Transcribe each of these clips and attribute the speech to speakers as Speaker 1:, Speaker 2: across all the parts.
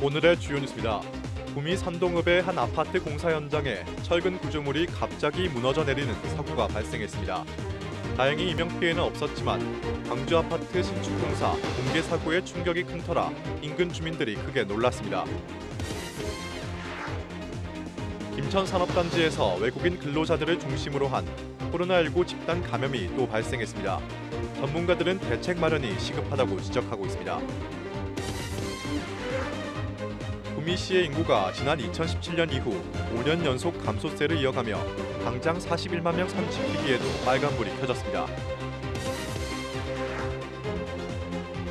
Speaker 1: 오늘의 주요 뉴스입니다. 구미 산동읍의 한 아파트 공사 현장에 철근 구조물이 갑자기 무너져 내리는 사고가 발생했습니다. 다행히 인명피해는 없었지만 광주 아파트 신축 공사 붕괴 사고의 충격이 큰 터라 인근 주민들이 크게 놀랐습니다. 김천산업단지에서 외국인 근로자들을 중심으로 한 코로나19 집단 감염이 또 발생했습니다. 전문가들은 대책 마련이 시급하다고 지적하고 있습니다. 구미시의 인구가 지난 2017년 이후 5년 연속 감소세를 이어가며 당장 41만 명 선 지키기에도 빨간불이 켜졌습니다.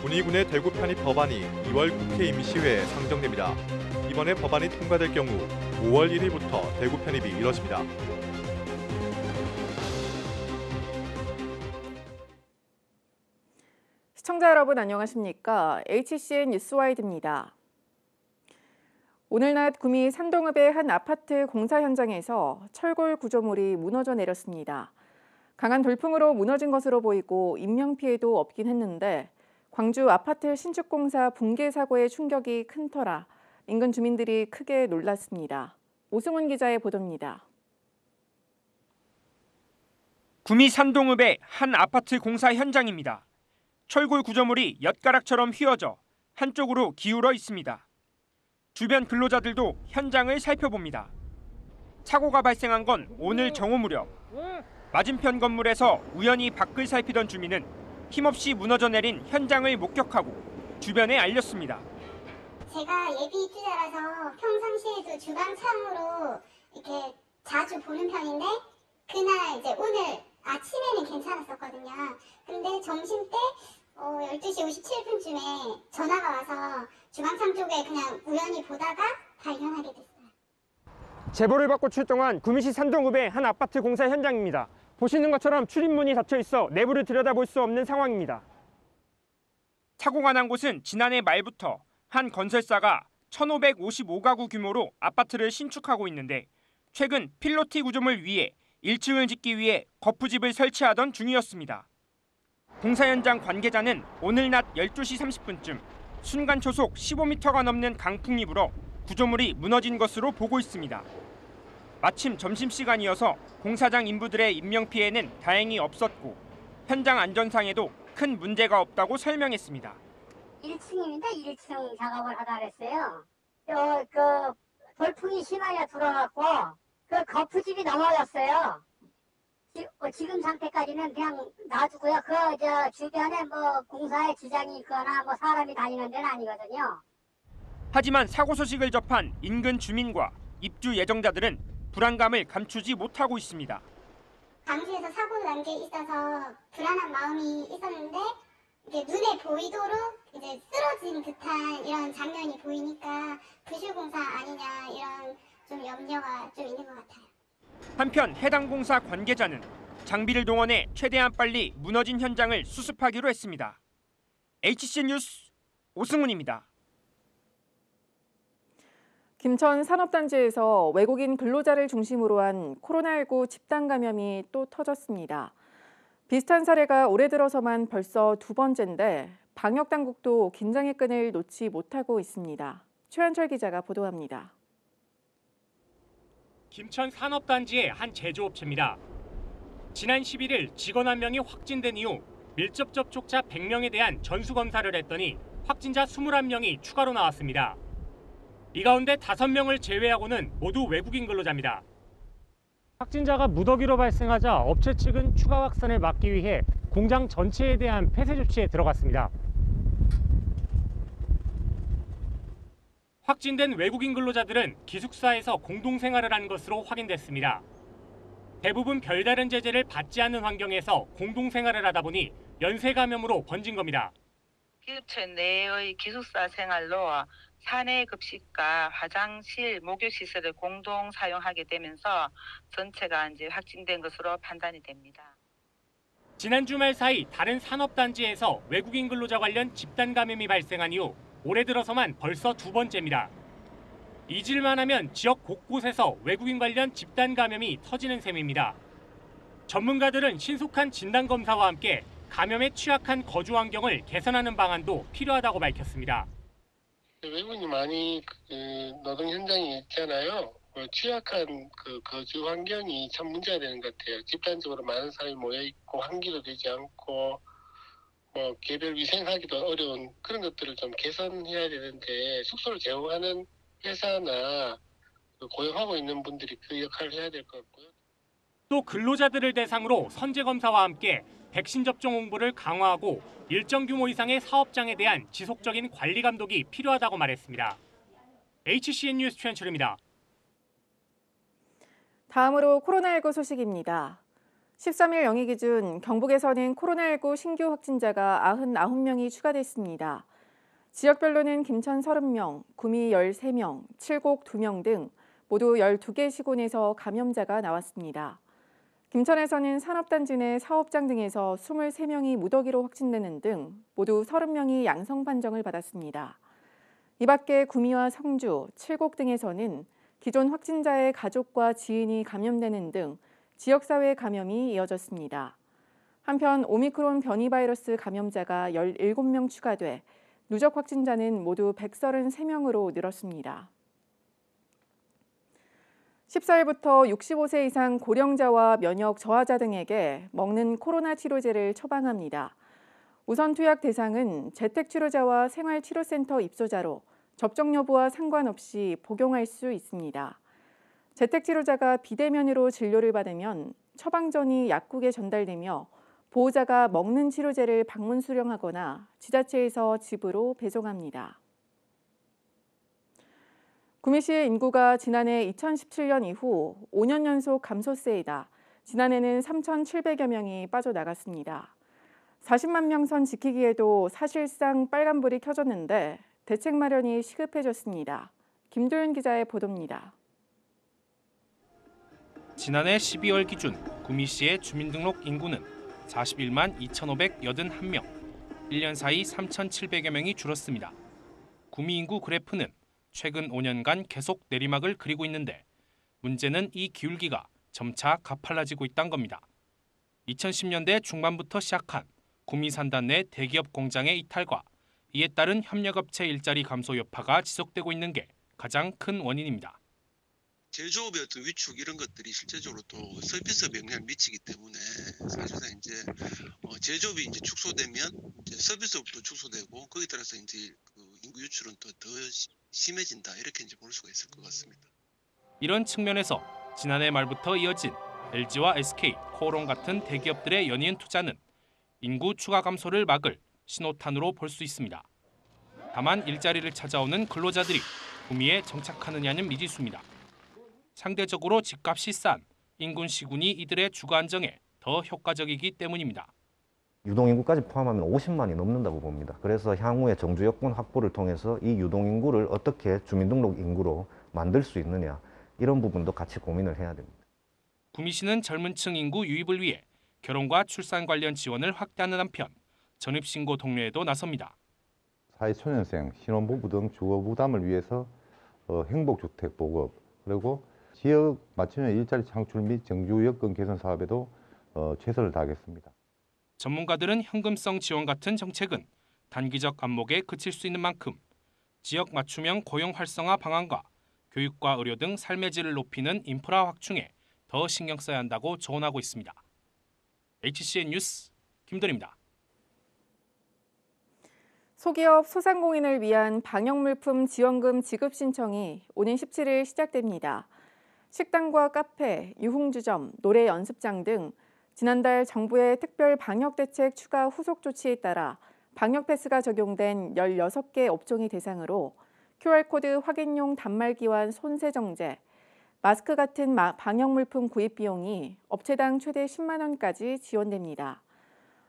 Speaker 1: 군의군의 대구 편입 법안이 2월 국회 임시회에 상정됩니다. 이번에 법안이 통과될 경우 5월 1일부터 대구 편입이 이뤄집니다.
Speaker 2: 시청자 여러분 안녕하십니까? HCN 뉴스와이드입니다. 오늘 낮 구미 산동읍의 한 아파트 공사 현장에서 철골 구조물이 무너져 내렸습니다. 강한 돌풍으로 무너진 것으로 보이고 인명피해도 없긴 했는데 광주 아파트 신축공사 붕괴 사고의 충격이 큰 터라 인근 주민들이 크게 놀랐습니다. 오승훈 기자의 보도입니다.
Speaker 3: 구미 산동읍의 한 아파트 공사 현장입니다. 철골 구조물이 엿가락처럼 휘어져 한쪽으로 기울어 있습니다. 주변 근로자들도 현장을 살펴봅니다. 사고가 발생한 건 오늘 정오 무렵. 맞은편 건물에서 우연히 밖을 살피던 주민은 힘없이 무너져 내린 현장을 목격하고 주변에 알렸습니다.
Speaker 4: 제가 예비 입주자라서 평상시에도 주방창으로 이렇게 자주 보는 편인데 그날 이제 오늘 아침에는 괜찮았었거든요. 근데 점심 때 12시 57분쯤에 전화가 와서 주방창 쪽에 그냥 우연히 보다가 발견하게 됐어요.
Speaker 3: 제보를 받고 출동한 구미시 산동읍의 한 아파트 공사 현장입니다. 보시는 것처럼 출입문이 닫혀 있어 내부를 들여다볼 수 없는 상황입니다. 사고가 난 곳은 지난해 말부터 한 건설사가 1,555가구 규모로 아파트를 신축하고 있는데 최근 필로티 구조물 위에 1층을 짓기 위해 거푸집을 설치하던 중이었습니다. 공사 현장 관계자는 오늘 낮 12시 30분쯤 순간 초속 15m가 넘는 강풍이 불어 구조물이 무너진 것으로 보고 있습니다. 마침 점심시간이어서 공사장 인부들의 인명피해는 다행히 없었고 현장 안전상에도 큰 문제가 없다고 설명했습니다.
Speaker 5: 1층입니다. 1층 작업을 하다 그랬어요. 돌풍이 심하게 불어갖고 그 거푸집이 넘어졌어요. 지금 상태까지는 그냥 놔두고요. 주변에 공사에 지장이 있거나 사람이 다니는 데는 아니거든요.
Speaker 3: 하지만 사고 소식을 접한 인근 주민과 입주 예정자들은 불안감을 감추지 못하고 있습니다.
Speaker 4: 광주에서 사고 난 게 있어서 불안한 마음이 있었는데 이게 눈에 보이도록 이제 쓰러진 듯한 이런 장면이 보이니까 부실공사 아니냐 이런 좀 염려가 좀 있는 것 같아요.
Speaker 3: 한편 해당 공사 관계자는 장비를 동원해 최대한 빨리 무너진 현장을 수습하기로 했습니다. HCN 뉴스 오승훈입니다.
Speaker 2: 김천 산업단지에서 외국인 근로자를 중심으로 한 코로나19 집단 감염이 또 터졌습니다. 비슷한 사례가 올해 들어서만 벌써 두 번째인데 방역당국도 긴장의 끈을 놓지 못하고 있습니다. 최한철 기자가 보도합니다.
Speaker 6: 김천 산업단지의 한 제조업체입니다. 지난 11일 직원 1명이 확진된 이후 밀접 접촉자 100명에 대한 전수검사를 했더니 확진자 21명이 추가로 나왔습니다. 이 가운데 5명을 제외하고는 모두 외국인 근로자입니다. 확진자가 무더기로 발생하자 업체 측은 추가 확산을 막기 위해 공장 전체에 대한 폐쇄 조치에 들어갔습니다. 확진된 외국인 근로자들은 기숙사에서 공동생활을 한 것으로 확인됐습니다. 대부분 별다른 제재를 받지 않는 환경에서 공동생활을 하다 보니 연쇄 감염으로 번진 겁니다.
Speaker 7: 기업체 내의 기숙사 생활로 사내 급식과 화장실, 목욕시설을 공동 사용하게 되면서 전체가 이제 확진된 것으로 판단이 됩니다.
Speaker 6: 지난 주말 사이 다른 산업단지에서 외국인 근로자 관련 집단 감염이 발생한 이후 올해 들어서만 벌써 두 번째입니다. 잊을만 하면 지역 곳곳에서 외국인 관련 집단 감염이 터지는 셈입니다. 전문가들은 신속한 진단검사와 함께 감염에 취약한 거주 환경을 개선하는 방안도 필요하다고 밝혔습니다.
Speaker 8: 외국인이 많이 노동 현장에 있잖아요. 취약한 거주 환경이 참 문제가 되는 것 같아요. 집단적으로 많은 사람이 모여 있고 환기도 되지 않고 개별 위생하기도 어려운 그런 것들을 좀 개선해야 되는데 숙소를 제공하는 회사나 고용하고 있는 분들이 그 역할을 해야 될 것 같고요.
Speaker 6: 또 근로자들을 대상으로 선제 검사와 함께 백신 접종 홍보를 강화하고 일정 규모 이상의 사업장에 대한 지속적인 관리 감독이 필요하다고 말했습니다. HCN 뉴스 최현철입니다.
Speaker 2: 다음으로 코로나19 소식입니다. 13일 영위 기준 경북에서는 코로나19 신규 확진자가 99명이 추가됐습니다. 지역별로는 김천 30명, 구미 13명, 칠곡 2명 등 모두 12개 시군에서 감염자가 나왔습니다. 김천에서는 산업단지 내 사업장 등에서 23명이 무더기로 확진되는 등 모두 30명이 양성 판정을 받았습니다. 이 밖에 구미와 성주, 칠곡 등에서는 기존 확진자의 가족과 지인이 감염되는 등 지역사회 감염이 이어졌습니다. 한편 오미크론 변이 바이러스 감염자가 17명 추가돼 누적 확진자는 모두 133명으로 늘었습니다. 14일부터 65세 이상 고령자와 면역 저하자 등에게 먹는 코로나 치료제를 처방합니다. 우선 투약 대상은 재택치료자와 생활치료센터 입소자로 접종 여부와 상관없이 복용할 수 있습니다. 재택치료자가 비대면으로 진료를 받으면 처방 전이 약국에 전달되며 보호자가 먹는 치료제를 방문 수령하거나 지자체에서 집으로 배송합니다. 구미시의 인구가 지난해 2017년 이후 5년 연속 감소세이다. 지난해는 3,700여 명이 빠져나갔습니다. 40만 명 선 지키기에도 사실상 빨간불이 켜졌는데 대책 마련이 시급해졌습니다. 김도윤 기자의 보도입니다.
Speaker 9: 지난해 12월 기준 구미시의 주민등록 인구는 41만 2,581명, 1년 사이 3,700여 명이 줄었습니다. 구미 인구 그래프는 최근 5년간 계속 내리막을 그리고 있는데 문제는 이 기울기가 점차 가팔라지고 있다는 겁니다. 2010년대 중반부터 시작한 구미 산단 내 대기업 공장의 이탈과 이에 따른 협력업체 일자리 감소 여파가 지속되고 있는 게 가장 큰 원인입니다.
Speaker 10: 제조업의 어떤 위축 이런 것들이 실제적으로 또 서비스업에 영향을 미치기 때문에 사실상 이제 제조업이 이제 축소되면 이제 서비스업도 축소되고 거기에 따라서 이제 그 인구 유출은 더 심해진다 이렇게 이제 볼 수가 있을 것 같습니다.
Speaker 9: 이런 측면에서 지난해 말부터 이어진 LG와 SK, 코오롱 같은 대기업들의 연이은 투자는 인구 추가 감소를 막을 신호탄으로 볼 수 있습니다. 다만 일자리를 찾아오는 근로자들이 구미에 정착하느냐는 미지수입니다. 상대적으로 집값이 싼 인근 시군이 이들의 주거 안정에 더 효과적이기 때문입니다.
Speaker 11: 유동인구까지 포함하면 50만이 넘는다고 봅니다. 그래서 향후에 정주 여건 확보를 통해서 이 유동인구를 어떻게 주민등록 인구로 만들 수 있느냐 이런 부분도 같이 고민을 해야 됩니다.
Speaker 9: 구미시는 젊은 층 인구 유입을 위해 결혼과 출산 관련 지원을 확대하는 한편 전입신고 독려에도 나섭니다.
Speaker 12: 사회초년생, 신혼부부 등 주거 부담을 위해서 행복주택 보급 그리고 지역 맞춤형 일자리 창출 및 정주 여건 개선 사업에도 최선을 다하겠습니다.
Speaker 9: 전문가들은 현금성 지원 같은 정책은 단기적 안목에 그칠 수 있는 만큼 지역 맞춤형 고용 활성화 방안과 교육과 의료 등 삶의 질을 높이는 인프라 확충에 더 신경 써야 한다고 조언하고 있습니다. HCN 뉴스 김도리입니다.
Speaker 2: 소기업 소상공인을 위한 방역물품 지원금 지급 신청이 오는 17일 시작됩니다. 식당과 카페, 유흥주점, 노래 연습장 등 지난달 정부의 특별 방역대책 추가 후속 조치에 따라 방역패스가 적용된 16개 업종이 대상으로 QR코드 확인용 단말기와 손세정제, 마스크 같은 방역물품 구입 비용이 업체당 최대 10만 원까지 지원됩니다.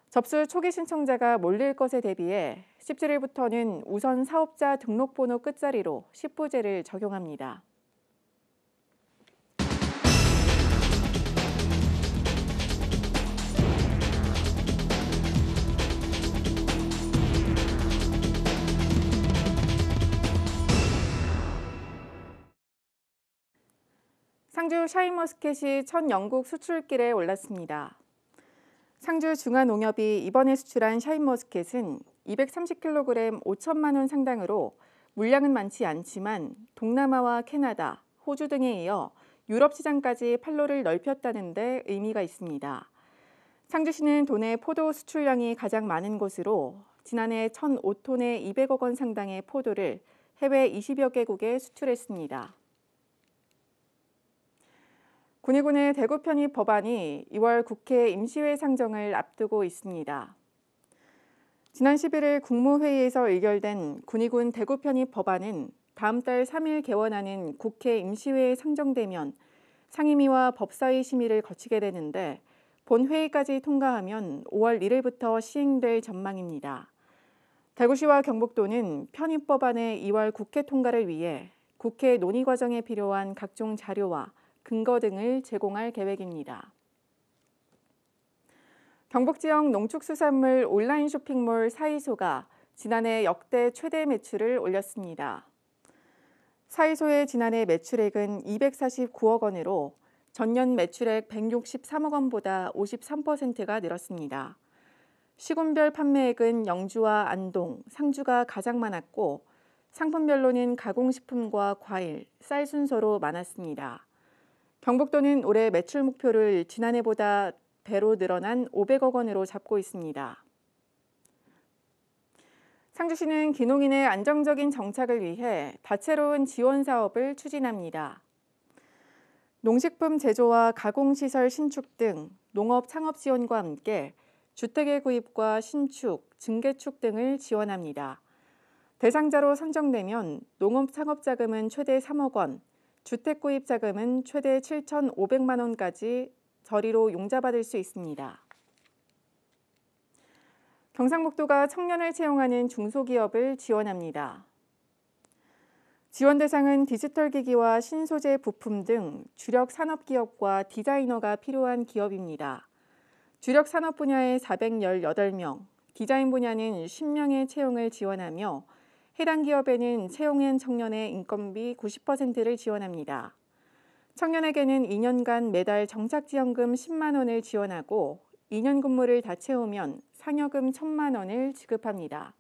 Speaker 2: 접수 초기 신청자가 몰릴 것에 대비해 17일부터는 우선 사업자 등록번호 끝자리로 10부제를 적용합니다. 상주 샤인머스켓이 첫 영국 수출길에 올랐습니다. 상주 중화농협이 이번에 수출한 샤인머스켓은 230kg 5천만 원 상당으로 물량은 많지 않지만 동남아와 캐나다, 호주 등에 이어 유럽 시장까지 판로를 넓혔다는 데 의미가 있습니다. 상주시는 도내 포도 수출량이 가장 많은 곳으로 지난해 1,005톤의 200억 원 상당의 포도를 해외 20여 개국에 수출했습니다. 군의군의 대구 편입 법안이 2월 국회 임시회 상정을 앞두고 있습니다. 지난 11일 국무회의에서 의결된 군의군 대구 편입 법안은 다음 달 3일 개원하는 국회 임시회에 상정되면 상임위와 법사위 심의를 거치게 되는데 본회의까지 통과하면 5월 1일부터 시행될 전망입니다. 대구시와 경북도는 편입 법안의 2월 국회 통과를 위해 국회 논의 과정에 필요한 각종 자료와 근거 등을 제공할 계획입니다. 경북 지역 농축수산물 온라인 쇼핑몰 사이소가 지난해 역대 최대 매출을 올렸습니다. 사이소의 지난해 매출액은 249억 원으로 전년 매출액 163억 원보다 53%가 늘었습니다. 시군별 판매액은 영주와 안동, 상주가 가장 많았고 상품별로는 가공식품과 과일, 쌀 순서로 많았습니다. 경북도는 올해 매출 목표를 지난해보다 배로 늘어난 500억 원으로 잡고 있습니다. 상주시는 기농인의 안정적인 정착을 위해 다채로운 지원 사업을 추진합니다. 농식품 제조와 가공시설 신축 등 농업 창업 지원과 함께 주택의 구입과 신축, 증개축 등을 지원합니다. 대상자로 선정되면 농업 창업 자금은 최대 3억 원, 주택 구입 자금은 최대 7,500만 원까지 저리로 용자받을 수 있습니다. 경상북도가 청년을 채용하는 중소기업을 지원합니다. 지원 대상은 디지털 기기와 신소재 부품 등 주력 산업기업과 디자이너가 필요한 기업입니다. 주력 산업 분야에 418명, 디자인 분야는 10명의 채용을 지원하며 해당 기업에는 채용한 청년의 인건비 90%를 지원합니다. 청년에게는 2년간 매달 정착지원금 10만 원을 지원하고 2년 근무를 다 채우면 상여금 1,000만 원을 지급합니다.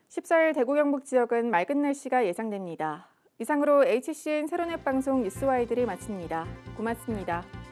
Speaker 2: 14일 대구 경북 지역은 맑은 날씨가 예상됩니다. 이상으로 HCN 세로넷 방송 뉴스와이드를 마칩니다. 고맙습니다.